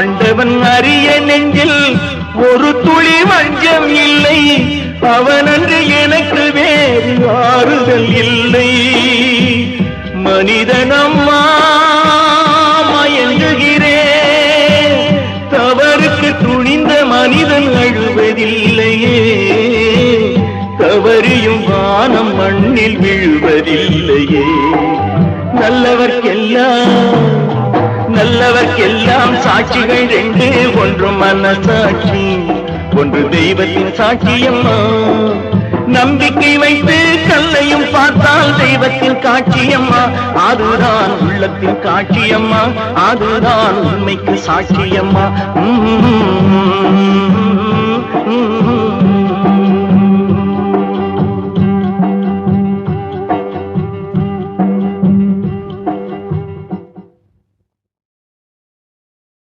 ஆண்டவன் அறிய நெஞ்சில் ஒரு துளி மஞ்சம் இல்லை, அவனன்று எனக்கு வேறு ஆறுதல் இல்லை. மனிதனம்மா மயங்குகிறேன், தவறுக்கு துணிந்த மனிதன் அழுவதில்லையே, தவறியும் வானம் மண்ணில் விழுவதில்லையே. நல்லவர்க்கெல்லாம் சாட்சிகள் ரெண்டு, ஒன்று மனசாட்சி, ஒன்று தெய்வத்தின் சாட்சியம்மா. நம்பிக்கை வைத்து கல்லையும் பார்த்தால் தெய்வத்தின் காட்சியம்மா, அதுதான் உள்ளத்தின் காட்சியம்மா, அதுதான் உண்மைக்கு சாட்சியம்மா.